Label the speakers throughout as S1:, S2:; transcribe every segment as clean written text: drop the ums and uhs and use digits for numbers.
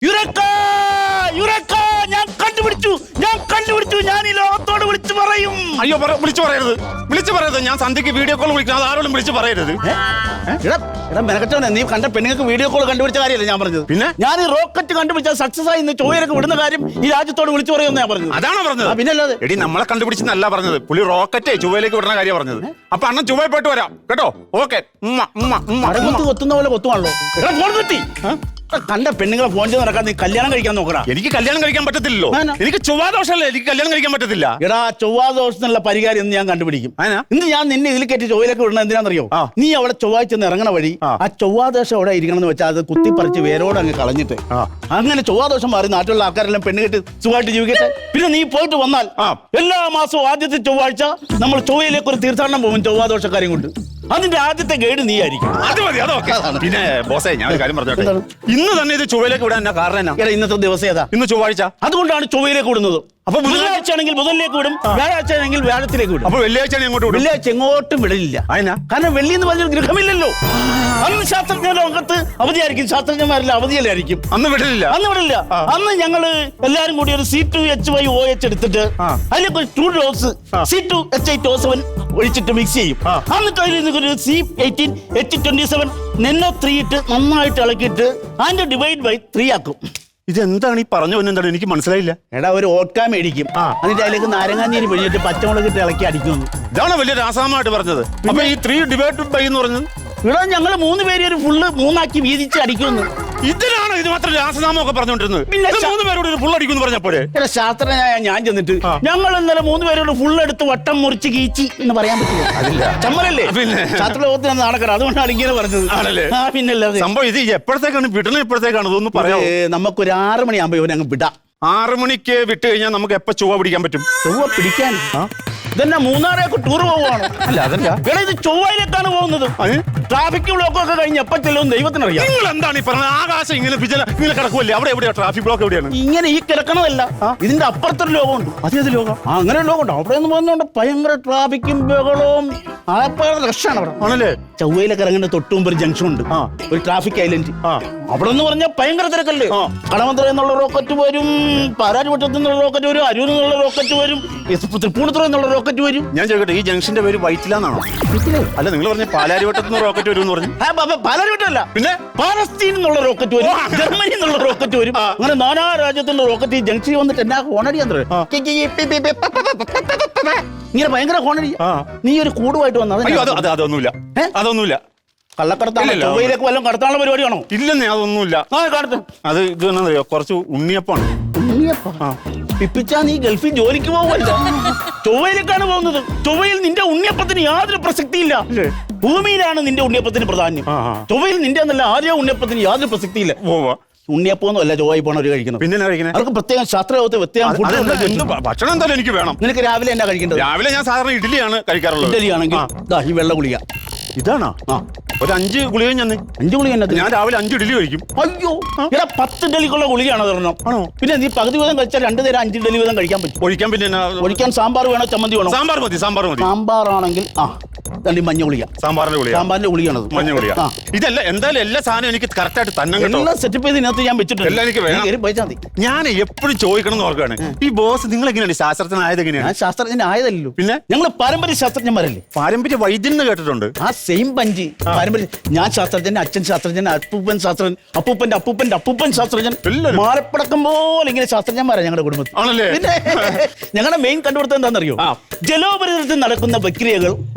S1: ഞാൻ കണ്ടുപിടിച്ചു ഞാൻ ഈ ലോകത്തോട് വിളിച്ചു പറയും.
S2: അയ്യോ വിളിച്ചു പറയരുത്. ഞാൻ സന്ധ്യക്ക് വീഡിയോ കോൾ വിളിക്കുന്നത് ആരോടും വിളിച്ചു പറയരുത്.
S1: മെനക്കെട്ടവനെ, നീ കണ്ട പെണ്ണുങ്ങൾക്ക് വീഡിയോ കോൾ കണ്ടുപിടിച്ച കാര്യമല്ല ഞാൻ പറഞ്ഞത്.
S2: പിന്നെ
S1: ഞാൻ ഈ റോക്കറ്റ് കണ്ടുപിടിച്ച സക്സസ് ആയി ഇന്ന് ചൊവ്വയിലൊക്കെ വിടുന്ന കാര്യം ഈ രാജ്യത്തോട് വിളിച്ചു പറയുമെന്ന് ഞാൻ പറഞ്ഞത്.
S2: അതാണോ പറഞ്ഞത്?
S1: പിന്നെ അല്ലാതെ
S2: എടി നമ്മളെ കണ്ടുപിടിച്ചെന്നല്ല പറഞ്ഞത്, പുള്ളി റോക്കറ്റ് ചൊവ്വയിലേക്ക് വിടുന്ന കാര്യം പറഞ്ഞത്. അപ്പൊ അണ്ണൻ ചൊവ്വയിൽ പോയിട്ട് വരാം കേട്ടോ. ഓക്കെ.
S1: കൊത്തുന്ന പോലെ കൊത്തുവാണല്ലോ. ഫോൺ കുത്തി കണ്ട പെണ്ണുങ്ങളെ ഫോൺ ചെയ്ത് നടക്കാൻ നീ കല്യാണം കഴിക്കാൻ നോക്കടാ.
S2: എനിക്ക് കല്യാണം കഴിക്കാൻ പറ്റത്തില്ലല്ലോ. എനിക്ക് ചൊവ്വാദോഷമല്ലേ, എനിക്ക് കല്യാണം കഴിക്കാൻ പറ്റത്തില്ല.
S1: എടാ ചൊവ്വാദോഷത്തിനുള്ള പരിഹാരം ഇന്ന് ഞാൻ കണ്ടുപിടിക്കും. ഇന്ന് ഞാൻ നിന്നെ ഇതിൽ കയറ്റി ചൊവ്വയിലേക്ക് വിടണം. എന്തിനാണെന്നറിയോ? നീ അവിടെ ചൊവ്വാഴ്ച ഇറങ്ങണ വഴി ആ ചൊവ്വാദോഷം അവിടെ ഇരിക്കണം എന്ന് വെച്ചാൽ അത് കുത്തിപ്പറിച്ച് വേരോട് അങ്ങ് കളഞ്ഞിട്ട് അങ്ങനെ ചൊവ്വാദോഷം മാറി നാട്ടിലുള്ള ആൾക്കാരെല്ലാം പെണ്ണ് കെട്ടി സുഖമായിട്ട് ജീവിക്കട്ടെ. പിന്നെ നീ പോയിട്ട് വന്നാൽ എല്ലാ മാസവും ആദ്യത്തെ ചൊവ്വാഴ്ച നമ്മൾ ചൊവ്വയിലേക്ക് ഒരു തീർത്ഥാടനം പോകും ചൊവ്വാദോഷക്കാരെയും കൊണ്ട്. അതിന്റെ ആദ്യത്തെ ഗൈഡ് നീ ആയിരിക്കും.
S2: അത് മതി, അതൊക്കെ. പിന്നെ ബോസേ, ഞാൻ ഒരു കാര്യം പറഞ്ഞോട്ടെ. ഇന്ന് തന്നെ ഇത് ചൊവ്വയിലേക്ക് വിടാൻ കാരണം എന്നാ?
S1: ഇന്നത്തെ ദിവസം ഏതാ?
S2: ഇന്ന് ചൊവ്വാഴ്ച.
S1: അതുകൊണ്ടാണ് ചൊവ്വയിലേക്ക് വിടുന്നത്. അപ്പൊ ബുധനാഴ്ച ആണെങ്കിൽ ബുധനിലേക്ക് വിടും, വ്യാഴാഴ്ച ആണെങ്കിൽ വ്യാഴത്തിലേക്ക് വിടും.
S2: അപ്പൊ വെള്ളിയാഴ്ച എങ്ങോട്ട് വിടും?
S1: വെള്ളിയാഴ്ച എങ്ങോട്ടും വിടില്ല. കാരണം വെള്ളി എന്ന് പറഞ്ഞൊരു ഗ്രഹമില്ലല്ലോ. അന്ന് ശാസ്ത്രജ്ഞ ലോകത്ത് അവധിയായിരിക്കും, ശാസ്ത്രജ്ഞന്മാരെല്ലാം അവധിയിലായിരിക്കും.
S2: അന്ന് വിടില്ല.
S1: അന്ന് ഞങ്ങള് എല്ലാരും കൂടി ഒരു C2H5OH എടുത്തിട്ട് അതിലേക്ക് ഒരു 2 ഡോസ് C2H8O7 ഒഴിച്ചിട്ട് മിക്സ് ചെയ്യും. എന്നിട്ട് അതിൽ ഒരു C18H27 NO3 ഇട്ട് നന്നായിട്ട് ഇളക്കിയിട്ട് അതിന്റെ ഡിവൈഡ് ബൈ 3 ആക്കും.
S2: ഇതെന്താണ് ഈ പറഞ്ഞു എന്താണ് എനിക്ക് മനസ്സിലായില്ല.
S1: എടാ ഒരു ഓട്ട്കാ മേടിക്കും, എന്നിട്ട് അതിലേക്ക് നാരങ്ങാനീര് പിഴിഞ്ഞിട്ട് പച്ചമുളകിട്ട് ഇളക്കി അടിക്കുന്നു.
S2: ഇതാണ് വലിയ രാസമായിട്ട് പറഞ്ഞത്. അപ്പൊ ഈ 3 ഡിവൈഡ് ബൈ എന്ന് പറഞ്ഞത്
S1: ഇവിടെ ഞങ്ങള് 3 പേര് ഒരു ഫുള്ള് 3 ആക്കി വീതിച്ച് അടിക്കുന്നു.
S2: ഇതിനാണ് ഇത് മാത്രം രാസനാമം ഒക്കെ പറഞ്ഞോണ്ടിരുന്നത്. 3 പേരോട് ഒരു ഫുൾ അടിക്കുന്നു പറഞ്ഞപ്പോഴേ
S1: ശാസ്ത്രജ്ഞനായ ഞാൻ ചെന്നിട്ട് ഞങ്ങൾ ഇന്നലെ 3 പേരോട് ഫുള്ള് എടുത്ത് വട്ടം മുറിച്ച് കീച്ചി എന്ന് പറയാൻ പറ്റില്ല. ചമ്മലല്ലേ? ശാസ്ത്ര ലോകത്തിന് നടക്കണം, അതുകൊണ്ടാണ് ഇങ്ങനെ പറഞ്ഞത്. പിന്നല്ലാതെ
S2: സംഭവം ഇത് എപ്പോഴത്തേക്കാണ് വിടണം? എപ്പോഴത്തേക്കാണ് ഇതൊന്ന് പറയാം.
S1: നമുക്കൊരു 6 മണിയാകുമ്പോ ഇവനങ്ങ് വിടാം.
S2: 6 മണിക്ക് വിട്ട് കഴിഞ്ഞാൽ നമുക്ക് എപ്പോ ചൊവ്വ പിടിക്കാൻ പറ്റും?
S1: ചൊവ്വ പിടിക്കാൻ ഇതന്നെ മൂന്നാറേക്ക് ടൂർ പോവാണ്.
S2: അല്ല അതല്ല,
S1: ഇത് ചൊവ്വയിലേക്കാണ് പോകുന്നത്. ട്രാഫിക് ബ്ലോക്ക് ഒക്കെ കഴിഞ്ഞ് എപ്പോ ചെല്ലും ദൈവത്തിനറിയാം.
S2: നിങ്ങൾ എന്താണ് ഈ പറഞ്ഞത്? ആകാശം ഇങ്ങനെ ഇങ്ങനെ കിടക്കുമല്ലേ? അവിടെ എവിടെയാ ട്രാഫിക് ബ്ലോക്ക്? എവിടെയാണ്
S1: ഇങ്ങനെ ഈ കിടക്കണതല്ല, ഇതിന്റെ അപ്പുറത്തൊരു ലോകമുണ്ട്.
S2: അതേത് ലോകം?
S1: അങ്ങനെ ഒരു ലോകമുണ്ട്. അവിടെ നിന്ന് പോകുന്നോണ്ട് ഭയങ്കര ട്രാഫിക്കും ബഹളവും രക്ഷാണ് അവിടെ.
S2: ആണല്ലേ?
S1: ചൊവ്വയിലൊക്കെ ഇറങ്ങുന്ന തൊട്ടുമുമ്പ് ഒരു ജംഗ്ഷൻ ഉണ്ട്, ഒരു ട്രാഫിക് ഐലൻഡ്. അവിടെ എന്ന് പറഞ്ഞാൽ ഭയങ്കര തിരക്കല്ലേ. കടമന്ത്ര എന്നുള്ള റോക്കറ്റ് വരും, പാലാരിവട്ടത്തു നിന്നുള്ള റോക്കറ്റ് വരും, അരൂർ നിന്നുള്ള റോക്കറ്റ് വരും, തൃപ്പൂണിത്തുറ എന്നുള്ള റോക്കറ്റ് വരും.
S2: ഞാൻ ചോദിക്കട്ടെ, ഈ ജംഗ്ഷന്റെ പേര് വൈറ്റിലാന്നാണോ? അല്ല, നിങ്ങൾ പറഞ്ഞ പാലാരിവട്ടത്തു നിന്ന് റോക്കറ്റ് വരും എന്ന് പറഞ്ഞു.
S1: പാലാരിവട്ടമല്ല,
S2: പിന്നെ
S1: പാലസ്തീൻ എന്നുള്ള റോക്കറ്റ് വരും, ജർമ്മനി എന്നുള്ള റോക്കറ്റ് വരും. അങ്ങനെ നാനാ രാജ്യത്തിന്റെ റോക്കറ്റ് ഈ ജംഗ്ഷനിൽ വന്നിട്ട് എന്നാ ഹോണടിയാൻ ഇങ്ങനെ ഭയങ്കര ഹോണടി. നീ ഒരു കൂടുമായിട്ട് വന്നത്?
S2: അതൊന്നുമില്ല.
S1: കള്ളക്കടത്താണ്. ചൊവ്വയിലേക്ക് വല്ലതും കടത്താനുള്ള പരിപാടിയാണോ?
S2: ഇല്ലെന്നേ, അതൊന്നുമില്ല. അത് ഇത് എന്നറിയോ, കുറച്ച് ഉണ്ണിയപ്പാണ്.
S1: പിപ്പിച്ചാ നീ ഗൾഫിൽ ജോലിക്ക് പോവല്ല, ചൊവ്വയിലേക്കാണ് പോകുന്നത്. ചൊവ്വയിൽ നിന്റെ ഉണ്ണിയപ്പത്തിന് യാതൊരു പ്രസക്തിയില്ല. ഭൂമിയിലാണ് നിന്റെ ഉണ്ണിയപ്പത്തിന് പ്രാധാന്യം. ചൊവ്വയിൽ നിന്റെ എന്നല്ല ആദ്യ ഉണ്ണിയപ്പത്തിന് യാതൊരു പ്രസക്തിയില്ല. ഉണ്ണിയപ്പൊന്നും അല്ല ചൊവ്വായി പോണ ഒരു കഴിക്കുന്നത്.
S2: പിന്നെ
S1: അവർക്ക് പ്രത്യേകം ശാസ്ത്രലോകത്ത് വ്യത്യാസം.
S2: ഭക്ഷണം എന്തായാലും എനിക്ക് വേണം.
S1: നിനക്ക് രാവിലെ എന്നാ കഴിക്കേണ്ടത്?
S2: രാവിലെ ഞാൻ സാധാരണ ഇഡ്ഡലിയാണ് കഴിക്കാറുള്ളത്.
S1: ഇഡ്ഡലി ആണെങ്കിൽ ഈ വെള്ള ഗുളിക
S2: ഇതാണോ? ഒരു 5 ഗുളിക.
S1: 5 ഗുളിക?
S2: ഞാൻ രാവിലെ 5 ഇഡ്ഡലി കഴിക്കും.
S1: അയ്യോ, ഇവിടെ 10 ഇഡ്ഡലിക്കുള്ള ഗുളികയാണ് തരണം. ആണോ? പിന്നെ നീ പകുതി വീതം കഴിച്ചാൽ 2 നേരം 5 ഇഡ്ഡലി വീതം കഴിക്കാൻ പറ്റും.
S2: ഒഴിക്കാൻ പിന്നെ
S1: ഒഴിക്കാൻ സാമ്പാർ വേണോ ചമ്മന്തി വേണോ?
S2: സാമ്പാർ മതി.
S1: സാമ്പാറാണെങ്കിൽ മഞ്ഞ ഗുളിക. സാമ്പാറിന്റെ ഗുളികയാണത്, മഞ്ഞ ഗുളിക.
S2: ഇതല്ല എന്തായാലും എല്ലാ സാധനവും എനിക്ക് കറക്റ്റ് ആയിട്ട് തന്നെ
S1: എല്ലാം സെറ്റപ്പ് ചെയ്ത് ഇതിനകത്ത് ഞാൻ വെച്ചിട്ടുണ്ട്.
S2: എല്ലാം എനിക്ക് വേണം. ഞാൻ എപ്പോഴും ചോദിക്കണം എന്ന് ഓർക്കുകയാണ്, ഈ ബോസ് നിങ്ങൾ എങ്ങനെയാണ് ശാസ്ത്രജ്ഞനായത്? എങ്ങനെയാണ്?
S1: ശാസ്ത്രജ്ഞനായതല്ലോ. പിന്നെ ഞങ്ങൾ പാരമ്പര്യ ശാസ്ത്രജ്ഞന്മാരല്ലേ.
S2: പാരമ്പര്യ വൈദ്യൻ എന്ന് കേട്ടിട്ടുണ്ട്.
S1: ആ സെയിം പഞ്ച് പാരമ്പര്യ. ഞാൻ ശാസ്ത്രജ്ഞൻ, അച്ഛൻ ശാസ്ത്രജ്ഞൻ, അപ്പൂപ്പൻ ശാസ്ത്രജ്ഞൻ, അപ്പൂപ്പന്റെ അപ്പൂപ്പന്റെ അപ്പൂപ്പൻ ശാസ്ത്രജ്ഞൻ. മാലപ്പടക്കം പോലെ ഇങ്ങനെ ശാസ്ത്രജ്ഞന്മാരാണ് ഞങ്ങളുടെ കുടുംബത്തിൽ. പിന്നെ ഞങ്ങളുടെ മെയിൻ കണ്ടുപിടുത്തം എന്താണെന്നറിയോ? ജലോപരിതലത്തിൽ നടക്കുന്ന പ്രക്രിയകൾ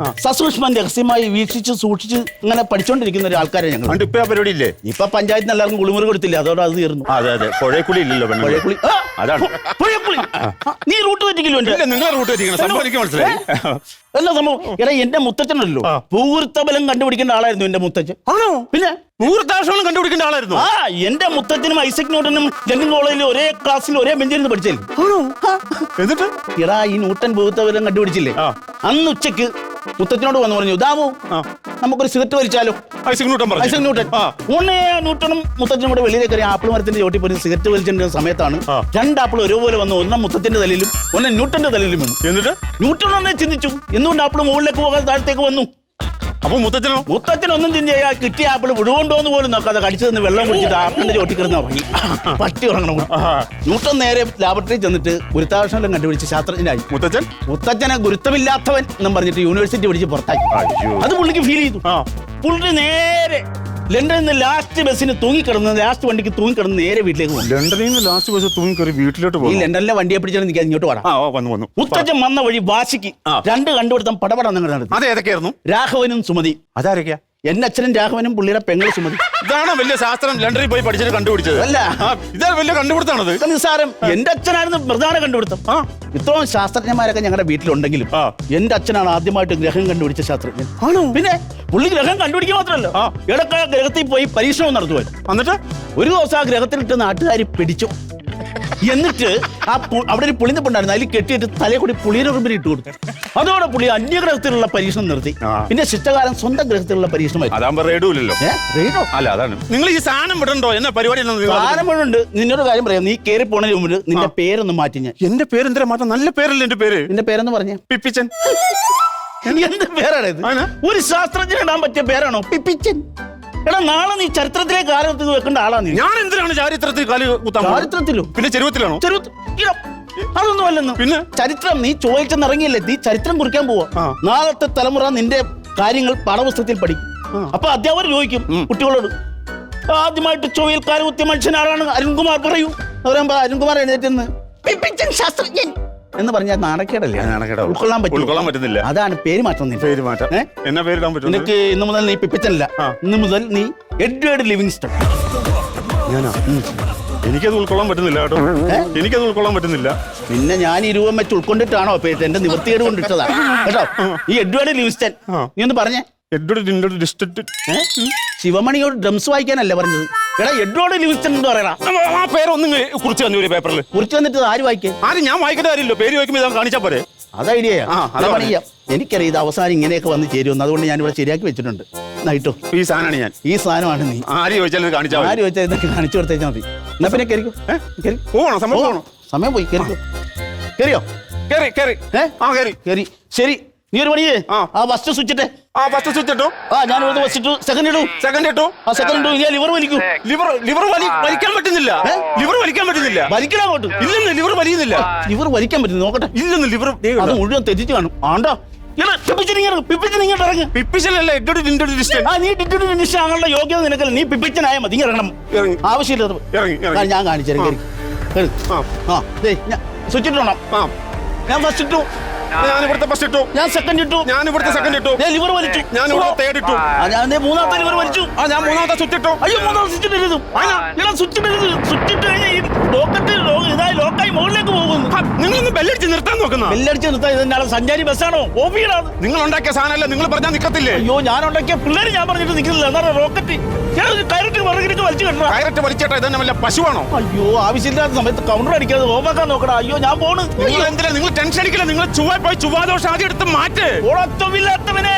S1: സസൂക്ഷ്മം രഹസ്യമായി വീക്ഷിച്ച് സൂക്ഷിച്ച് ഇങ്ങനെ പഠിച്ചോണ്ടിരിക്കുന്ന ഒരു ആൾക്കാരെ ഞങ്ങൾ.
S2: ഇപ്പൊ പരിപാടി ഇല്ലേ?
S1: ഇപ്പൊ പഞ്ചായത്തിന് എല്ലാവർക്കും കുളിമുറി കൊടുത്തില്ല, അതോടെ അത് തീർന്നു.
S2: അതെ, പുഴക്കുളി ഇല്ലല്ലോ. പുഴക്കുളി അതാണ്.
S1: നീ റൂട്ട് തെറ്റിക്കില്ലോ?
S2: നിങ്ങളെ റൂട്ട് തെറ്റിക്കണം. സംഭവം എനിക്ക് മനസ്സിലായി.
S1: എന്താ സംഭവം? എടാ, എന്റെ മുത്തച്ഛനല്ലോ മുഹൂർത്തബലം കണ്ടുപിടിക്കേണ്ട ആളായിരുന്നു എന്റെ മുത്തച്ഛൻ. ആണോ? പിന്നെ
S2: മുഹൂർത്താശോളം കണ്ടുപിടിക്കേണ്ട ആളായിരുന്നു.
S1: എന്റെ മുത്തച്ഛനും ഐസക് ന്യൂട്ടനും ലണ്ടൻ കോളേജിൽ ഒരേ ക്ലാസ്സിൽ ഒരേ ബെഞ്ചിൽ പഠിച്ചില്ലേ?
S2: എന്നിട്ട്
S1: എടാ, ഈ ന്യൂട്ടൻ മുഹൂർത്തബലം കണ്ടുപിടിച്ചില്ലേ? അന്ന് ഉച്ചക്ക് മുത്തച്ഛനോട് വന്ന് പറഞ്ഞു, ദാമു നമുക്കൊരു സിഗരറ്റ് വലിച്ചാലോ?
S2: Isaac Newton.
S1: ന്യൂട്ടനും മുത്തച്ഛനും കൂടെ വെളിയിലേക്ക് ഒരു ആപ്പിൾ മരത്തിന്റെ ചോട്ടി പോയി സിഗരറ്റ് വലിച്ചിരുന്ന സമയത്താണ് 2 ആപ്പിൾ ഒരുപോലെ വന്നു. ഒന്നും മുത്തച്ഛന്റെ തലയിലും ഒന്നും ന്യൂട്ടന്റെ തലയിലും വന്നു.
S2: എന്നിട്ട്
S1: ന്യൂട്ടൻ തന്നെ ചിന്തിച്ചു, എന്തുകൊണ്ട് ആപ്പിൾ മുകളിലേക്ക് പോകാൻ താഴത്തേക്ക് വന്നു?
S2: അപ്പൊ മുത്തച്ഛനോ?
S1: മുത്തച്ഛനൊന്നും ചിന്തയാ, കിട്ടിയ ആപ്പിൾ വിടുകൊണ്ടോന്ന് പോലും നോക്കാതെ കടിച്ചു നിന്ന് വെള്ളം കുടിച്ചിട്ട് ആപ്പിളിന്റെ ചോട്ടിക്കിടന്ന് ഉറങ്ങി. പട്ടി ഉറങ്ങണം. ന്യൂട്ടൺ നേരെ ലാബറട്ടറി ചെന്നിട്ട് ഗുരുത്വാകർഷണം കണ്ടുപിടിച്ച് ശാസ്ത്രജ്ഞനായി. മുത്തച്ഛനെ ഗുരുത്വമില്ലാത്തവൻ എന്നും പറഞ്ഞിട്ട് യൂണിവേഴ്സിറ്റി പിടിച്ച് പുറത്താക്കി. അത് പുള്ളിക്ക് ഫീൽ ചെയ്തു. പുള്ളി നേരെ ലണ്ടനിൽ നിന്ന് ലാസ്റ്റ് ബസ്സിന് ലാസ്റ്റ് വണ്ടിക്ക് തൂങ്ങിക്കിടന്ന് നേരെ വീട്ടിലേക്ക് പോകും.
S2: ലണ്ടനിൽ നിന്ന് ലാസ്റ്റ് ബസ് തൂങ്ങിക്കറി വീട്ടിലോട്ട്
S1: ഈ ലണ്ടനിലെ വണ്ടിയെ പിടിച്ചാൽ നിൽക്കാൻ ഇങ്ങോട്ട്
S2: വന്നു.
S1: മുത്തച്ഛൻ വന്ന വഴി വാശിക്ക് 2 കണ്ടുപിടുത്തം പടപടം നടത്തി.
S2: അത് ഏതൊക്കെയായിരുന്നു?
S1: രാഘവനും സുമതി.
S2: അതാരൊക്കെയാ?
S1: എന്റെ അച്ഛനും രാഘവനും പുള്ളിയുടെ പെങ്ങള് സുമതി.
S2: ഇതാണ് വലിയ ശാസ്ത്രം ലണ്ടനിൽ പോയി പഠിച്ചിട്ട് കണ്ടുപിടിച്ചത്
S1: അല്ല,
S2: ഇതാണ് വലിയ കണ്ടുപിടുത്താണത്.
S1: നിസ്സാരം. എന്റെ അച്ഛനായിരുന്നു പ്രധാന കണ്ടുപിടുത്തം. ഇത്രയും ശാസ്ത്രജ്ഞന്മാരൊക്കെ ഞങ്ങളുടെ വീട്ടിലുണ്ടെങ്കിലും എന്റെ അച്ഛനാണ് ആദ്യമായിട്ട് ഗ്രഹം കണ്ടുപിടിച്ച ശാസ്ത്രജ്ഞൻ. ആണോ? പിന്നെ പുള്ളി ഗ്രഹം കണ്ടുപിടിക്കുക മാത്രമല്ല, ഇടയ്ക്ക് ഗ്രഹത്തിൽ പോയി പരീക്ഷണം നടത്തുമായിരുന്നു. എന്നിട്ട് ഒരു ദിവസം ആ ഗ്രഹത്തിലിട്ട് നാട്ടുകാർ പിടിച്ചു. എന്നിട്ട് അവിടെ ഒരു പുളിനിപ്പുണ്ടായിരുന്നു, അതിൽ കെട്ടിയിട്ട് തലയെ കൂടി പുളിയുറുമ്പിന് ഇട്ട് കൊടുത്തു. അതോടെ പുള്ളി അന്യഗ്രഹത്തിലുള്ള പരീക്ഷണം നിർത്തി. പിന്നെ ശിഷ്ടകാലം സ്വന്തം ഗ്രഹത്തിലുള്ള പരീക്ഷണമായിരുന്നു.
S2: അതാകുമ്പോ റേഡിയോയില്ലല്ലോ. അല്ല, അതാണ് നിങ്ങൾ ഈ സാധനം വിടണ്ടോ? എന്നാ പരിപാടി?
S1: സാധനം വിടുന്നുണ്ട്. നിന്നോട് കാര്യം പറയാം, നീ കയറി പോണതിന് മുമ്പ് നിന്റെ പേരൊന്ന് മാറ്റി. ഞാൻ
S2: എന്റെ പേര് എന്തിനാ മാറ്റം? നല്ല പേരല്ലേ എന്റെ പേര്.
S1: നിന്റെ പേരെന്ന് പറഞ്ഞ
S2: പിപ്പിച്ചൻ.
S1: എന്ത് പേരാണ് ഇത്? ഒരു ശാസ്ത്രജ്ഞൻ ഇടാൻ പറ്റിയ പേരാണോ പിപ്പിച്ചൻ? എടാ, നാളെ നീ ചരിത്രത്തിലേക്ക് കാലത്ത് വെക്കേണ്ട ആളാണ്.
S2: ഞാൻ എന്തിനാണ് ചരിത്രത്തിൽ കാല് കുത്താൻ?
S1: ചരിത്രത്തിലോ?
S2: പിന്നെ ചെരുവത്തിലാണോ?
S1: അതൊന്നും അല്ലെന്ന്. പിന്നെ ചരിത്രം നീ ചോദിച്ചെന്നിറങ്ങിയല്ലേ, നീ ചരിത്രം കുറിക്കാൻ പോവാ. നാളത്തെ തലമുറ നിന്റെ കാര്യങ്ങൾ പാഠപുസ്തകത്തിൽ പഠിക്കും. അപ്പൊ അധ്യാപകർ ചോദിക്കും കുട്ടികളോട്, ആദ്യമായിട്ട് ചൊവ്വയിൽ കാലുകുത്തിയ മനുഷ്യൻ ആരാണ്? അരുൺകുമാർ പറയൂ. പറയുമ്പോ അരുൺകുമാർ എഴുന്നേറ്റെന്ന് പിപ്പിച്ചൻ ശാസ്ത്രജ്ഞൻ എന്ന് പറഞ്ഞാൽ നാണക്കേടല്ലേ? ഉൾക്കൊള്ളാൻ പറ്റുന്നില്ല. അതാണ് പേര് മാറ്റം.
S2: പേര് മാറ്റാം. എന്നാ പേരിടാൻ പറ്റും?
S1: നിനക്ക് ഇന്ന് മുതൽ നീ പിപ്പിച്ചനല്ല, ഇന്ന് മുതൽ നീ എഡ്വേർഡ് ലിവിങ്സ്റ്റൺ.
S2: എനിക്കത് ഉൾക്കൊള്ളാൻ പറ്റുന്നില്ല കേട്ടോ. എനിക്കത് ഉൾക്കൊള്ളാൻ പറ്റുന്നില്ല.
S1: പിന്നെ ഞാൻ ഈ രൂപം വെച്ച് ഉൾക്കൊണ്ടിട്ടാണോ പേര്? എന്റെ നിവൃത്തികേട് കൊണ്ടിട്ടതാ കേട്ടോ. ഈ എഡ്വേർഡ് ലിവിങ്സ്റ്റൺ നീ ഒന്ന് പറഞ്ഞേ. ശിവമണിയോട് ഡ്രംസ് വായിക്കാനല്ല പറഞ്ഞത്. എടാ, എഡ്വേർഡ് ലിവിങ്സ്റ്റൺ എന്ന് പറയണം.
S2: ആ പേരൊന്നും കുറിച്ച് തന്നു പേപ്പറിൽ.
S1: കുറിച്ച് തന്നിട്ട് ആര് വായിക്കേ?
S2: ഞാൻ വായിക്കേണ്ട കാര്യമില്ലോ. പേര് വായിക്കുമ്പോൾ കാണിച്ചാ പോരെ.
S1: അത് ഐഡിയ. എനിക്കറിയാം ഇത് അവസാനം ഇങ്ങനെയൊക്കെ വന്ന് ചേരുമെന്ന്. അതുകൊണ്ട് ഞാൻ ഇവിടെ ശരിയാക്കി വെച്ചിട്ടുണ്ട്. നൈട്ടോ,
S2: ഈ സാധനമാണ് ഞാൻ.
S1: ഈ സാധനമാണ് നീ.
S2: ആര് ചോദിച്ചാൽ കാണിച്ചാൽ,
S1: ആര് ചോദിച്ചാൽ ഇതൊക്കെ കാണിച്ചു കൊടുത്തേച്ചാൽ മതി. എന്നാ പിന്നെ കയറിക്കോ.
S2: പോകണം,
S1: സമയം പോയി. കയറിക്കോ. കയറിയോ? കയറി. ശരി, നീ ഒരു പണിയേ. ഫസ്റ്റ് സ്വിച്ച് ഇട്ടേ.
S2: ഫസ്റ്റ് സ്വിച്ച് ഇട്ടു.
S1: ഞാൻ ഫസ്റ്റ് ഇട്ടു. സെക്കൻഡ് ഇട്ടു. സെക്കൻഡ് ഇട്ടു. ലിവർ വലിക്കൂ.
S2: ലിവർ വലിക്കാൻ പറ്റുന്നില്ല. വലിക്കണം അങ്ങോട്ട്. ഇല്ലെന്ന് ലിവർ വലിയുന്നില്ല.
S1: ലിവർ വലിക്കാൻ പറ്റുന്നു നോക്കട്ടെ.
S2: ഇല്ലെന്ന് ലിവർ
S1: അത് മുഴുവൻ തെറ്റിച്ച് കാണും. ആണ്ടാ, ആങ്ങളുടെ യോഗ്യത നിനക്കല്ല. നീ പിപ്പിച്ചനായ മതി. ഇറങ്ങണം. ആവശ്യമില്ല. ഞാൻ കാണിച്ചു. സ്വിച്ച് ഇട്ടോണം. ഞാൻ ഫസ്റ്റ് ഇട്ടു.
S2: ഞാൻ ഇവിടുത്തെ ഫസ്റ്റ് ഇട്ടു.
S1: ഞാൻ സെക്കൻഡ് ഇട്ടു.
S2: ഞാൻ ഇവിടുത്തെ സെക്കൻഡ് ഇട്ടു.
S1: ലിവർ വലിച്ചു.
S2: ഞാൻ ഇവിടെ തേർഡ് ഇട്ടു.
S1: ഞാൻ മൂന്നാമത്തെ ലിവർ വലിച്ചു.
S2: ഞാൻ മൂന്നാമത്തെ സ്വിച്ച് ഇട്ടു.
S1: അയ്യോ, മൂന്നാമത്തെ സ്വിച്ച് ഇട്ടരുത്. സ്വിച്ച് ഇട്ടരുത്. സ്വിച്ച് ഇട്ട് കഴിഞ്ഞാൽ ഈ റോക്കറ്റ് ഇതായി ലോക്കായി മുകളിലേക്ക് പോകുന്നു.
S2: നിങ്ങളൊന്ന് ബെല്ലടിച്ച് നിർത്താൻ നോക്കുന്ന.
S1: ബെല്ലടിച്ച് നിർത്താൻ ഇതെന്നാണ് സഞ്ചാരി ബസ്സാണോ? ഓഫീടാണ്.
S2: നിങ്ങൾ ഉണ്ടാക്കിയ സാധനമല്ല. നിങ്ങൾ പറഞ്ഞാൽ നിൽക്കത്തില്ലേ?
S1: അയ്യോ, ഞാൻ ഉണ്ടാക്കിയ പിള്ളേര് ഞാൻ പറഞ്ഞിട്ട് നിൽക്കുന്നില്ല. എന്നാ റോക്കറ്റ് കയറിട്ട് വിറകിട്ട് വലിച്ചു കിട്ടണം.
S2: കയറിട്ട് വലിച്ചേട്ടാ. ഇതന്നെ വല്ല പശുവാണോ?
S1: അയ്യോ, ആവശ്യമില്ലാത്ത സമയത്ത് കൗണ്ടർ അടിക്കാതെ ഓഫാക്കാൻ നോക്കടാ. അയ്യോ, ഞാൻ പോണ്.
S2: നിങ്ങൾ എന്തിനാ? നിങ്ങൾ ടെൻഷൻ അടിക്കില്ല. നിങ്ങൾ ചുവ പോയി ചുവാദോഷം ആദ്യം എടുത്ത് മാറ്റ്.
S1: ഓളത്വമില്ലാത്തവനെ